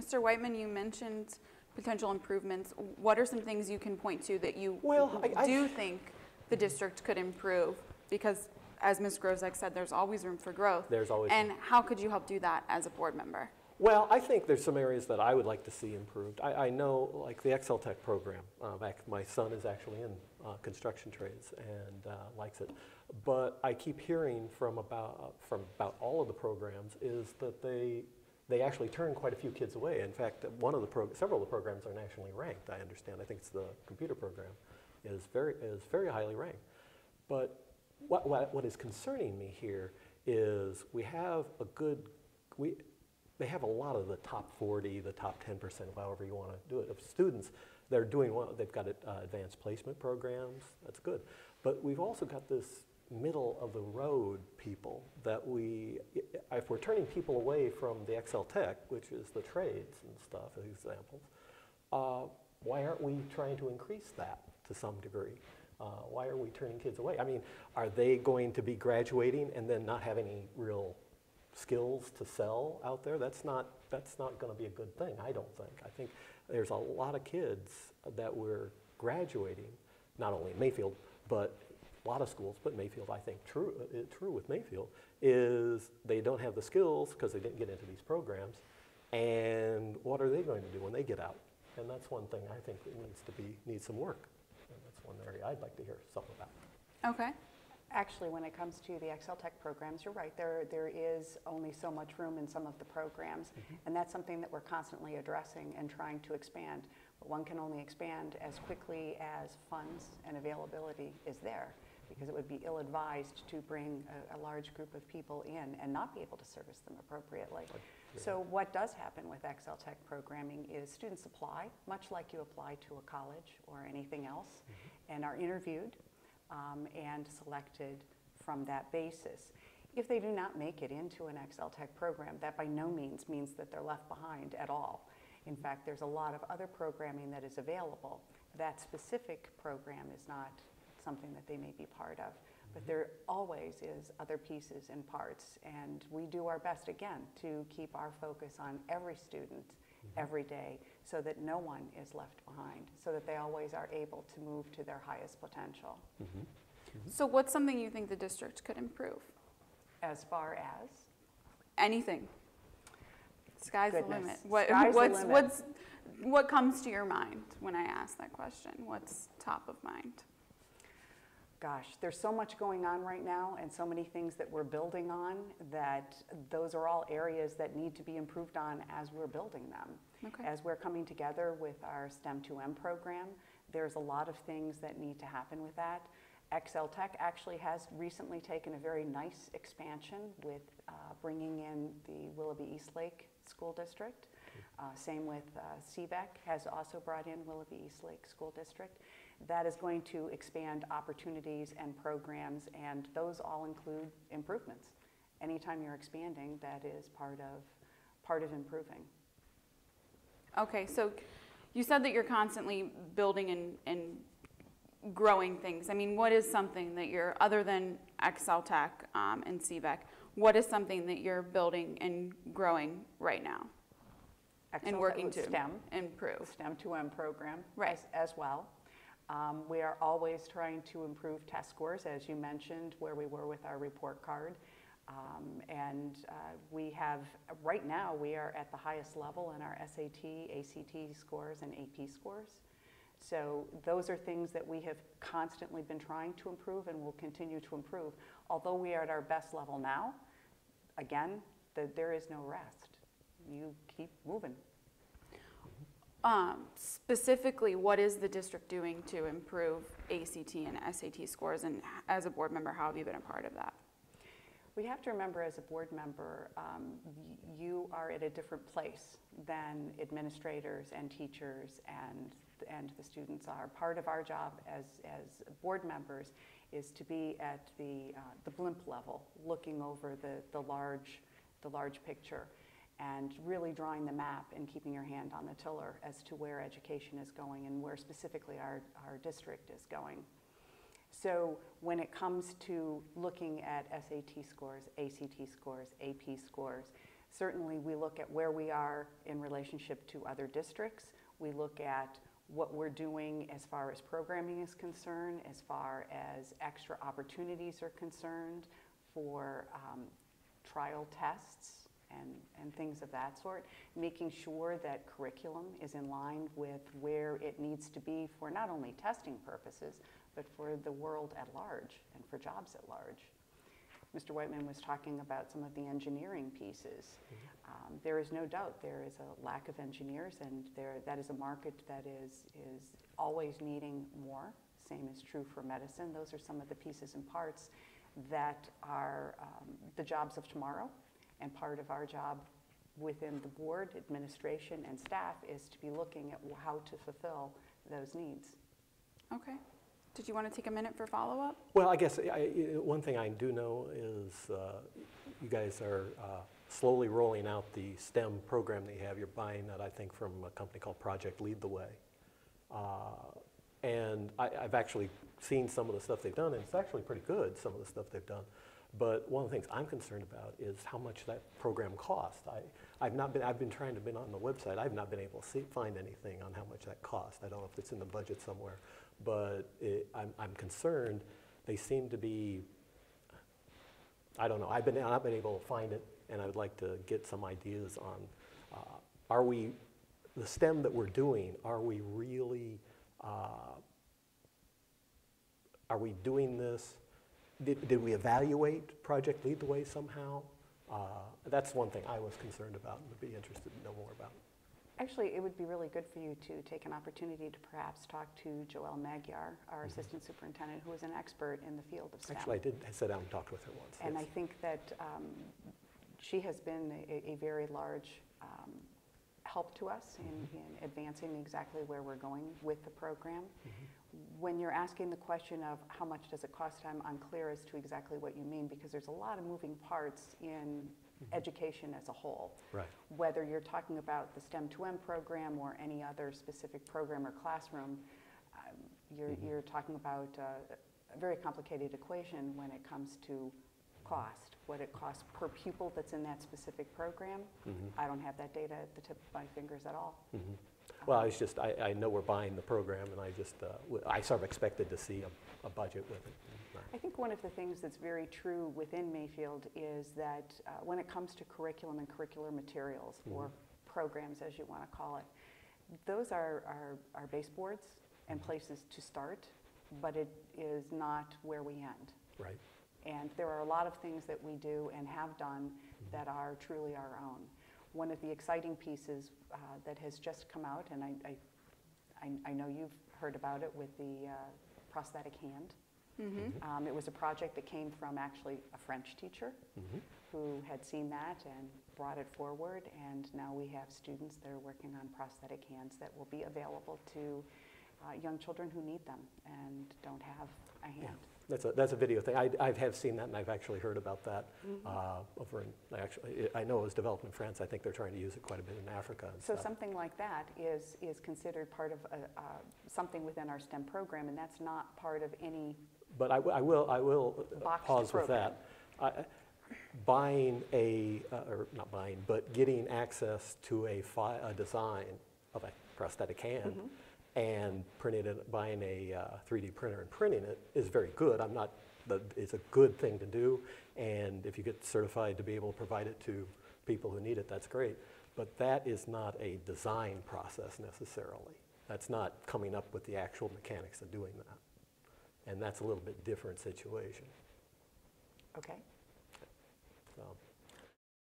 Mr. Whiteman, you mentioned potential improvements. What are some things you can point to that you do think the district could improve? Because as Ms. Groszek said, there's always room for growth. There's always And how could you help do that as a board member? Well, I think there's some areas that I would like to see improved. I know, like the Excel Tech program. My son is actually in construction trades and likes it. But I keep hearing from about all of the programs is that they actually turn quite a few kids away. In fact, several of the programs are nationally ranked. I understand. I think it's the computer program is very highly ranked. But what is concerning me here is they have a lot of the top 40, the top 10%, however you want to do it, of students. They're doing well. They've got advanced placement programs. That's good. But we've also got this middle of the road people that if we're turning people away from the Excel Tech, which is the trades and stuff, as examples, why aren't we trying to increase that to some degree? Why are we turning kids away? I mean, are they going to be graduating and then not have any real skills to sell out there? That's not going to be a good thing, I don't think. I think there's a lot of kids that we're graduating, not only in Mayfield, but a lot of schools, but Mayfield, I think true with Mayfield, is they don't have the skills because they didn't get into these programs, and what are they going to do when they get out? And that's one thing I think that needs some work, and that's one area I'd like to hear something about. Okay. Actually, when it comes to the Excel Tech programs, you're right. There is only so much room in some of the programs, and that's something that we're constantly addressing and trying to expand. But one can only expand as quickly as funds and availability is there, because it would be ill-advised to bring a large group of people in and not be able to service them appropriately. So what does happen with Excel Tech programming is students apply, much like you apply to a college or anything else, and are interviewed and selected from that basis. If they do not make it into an Excel Tech program, that by no means that they're left behind at all. In fact, there's a lot of other programming that is available. That specific program is not something that they may be part of, but there always is other pieces and parts, and we do our best, again, to keep our focus on every student every day so that no one is left behind, so that they always are able to move to their highest potential. So what's something you think the district could improve? As far as? Anything. Sky's the limit. Sky's What comes to your mind when I ask that question? What's top of mind? Gosh, there's so much going on right now and so many things that we're building on that those are all areas that need to be improved on as we're building them. Okay. As we're coming together with our STEM 2M program, there's a lot of things that need to happen with that. Excel Tech actually has recently taken a very nice expansion with bringing in the Willoughby Eastlake School District. Same with CVEC has also brought in Willoughby Eastlake School District. That is going to expand opportunities and programs, and those all include improvements. Anytime you're expanding, that is part of improving. Okay, so you said that you're constantly building and growing things. I mean, what is something that you're, other than Excel Tech and CVEC, what is something that you're building and growing right now? Excel and working to STEM, improve. The STEM 2M program right. as well. We are always trying to improve test scores, as you mentioned, where we were with our report card. We have, right now, we are at the highest level in our SAT, ACT scores, and AP scores. So those are things that we have constantly been trying to improve and will continue to improve. Although we are at our best level now, again, there is no rest. You keep moving. Specifically, what is the district doing to improve ACT and SAT scores? And as a board member, how have you been a part of that? We have to remember, as a board member, you are at a different place than administrators and teachers and the students are. Part of our job as board members is to be at the blimp level, looking over the large picture, and really drawing the map and keeping your hand on the tiller as to where education is going and where specifically our district is going. So when it comes to looking at SAT scores, ACT scores, AP scores, Certainly, we look at where we are in relationship to other districts. We look at what we're doing as far as programming is concerned, as far as extra opportunities are concerned for trial tests and things of that sort, making sure that curriculum is in line with where it needs to be for not only testing purposes, but for the world at large and for jobs at large. Mr. Whiteman was talking about some of the engineering pieces. There is no doubt there is a lack of engineers, and that is a market that is always needing more. Same is true for medicine. Those are some of the pieces and parts that are the jobs of tomorrow, and part of our job within the board, administration, and staff is to be looking at how to fulfill those needs. Okay. Did you want to take a minute for follow-up? Well, I guess one thing I do know is you guys are slowly rolling out the STEM program that you have. You're buying that, I think, from a company called Project Lead the Way. And I've actually seen some of the stuff they've done, and it's actually pretty good, some of the stuff they've done. But one of the things I'm concerned about is how much that program costs. I've been trying to be on the website. I've not been able to find anything on how much that costs. I don't know if it's in the budget somewhere, but I'm concerned. They seem to be, I don't know. I've not been able to find it, and I would like to get some ideas on, the STEM that we're doing, are we really, are we doing this? Did we evaluate Project Lead the Way somehow? That's one thing I was concerned about and would be interested to know more about. Actually, it would be really good for you to take an opportunity to perhaps talk to Joelle Magyar, our assistant superintendent, who is an expert in the field of STEM. Actually, I did sit down and talk with her once. And yes. I think that she has been a very large help to us in advancing exactly where we're going with the program. When you're asking the question of how much does it cost, I'm unclear as to exactly what you mean, because there's a lot of moving parts in education as a whole. Right. Whether you're talking about the STEM 2M program or any other specific program or classroom, you're talking about a very complicated equation when it comes to cost, what it costs per pupil that's in that specific program. I don't have that data at the tip of my fingers at all. Well, it's just, I know we're buying the program, and I sort of expected to see a budget with it. I think one of the things that's very true within Mayfield is that when it comes to curriculum and curricular materials, or programs as you want to call it, those are baseboards and places to start, but it is not where we end. Right. And there are a lot of things that we do and have done that are truly our own. One of the exciting pieces that has just come out, and I know you've heard about it, with the prosthetic hand. It was a project that came from actually a French teacher who had seen that and brought it forward, and now we have students that are working on prosthetic hands that will be available to young children who need them and don't have a hand. Yeah. That's a video thing. I have seen that, and I've actually heard about that over in, I know it was developed in France. I think they're trying to use it quite a bit in Africa and so stuff. Something like that is considered part of something within our STEM program, and that's not part of any. But I will pause with that. Buying or not buying, but getting access to a design of a prosthetic hand and buying a 3D printer and printing it is very good. It's a good thing to do, and if you get certified to be able to provide it to people who need it, that's great. But that is not a design process necessarily. That's not coming up with the actual mechanics of doing that. And that's a little bit different situation. Okay. So.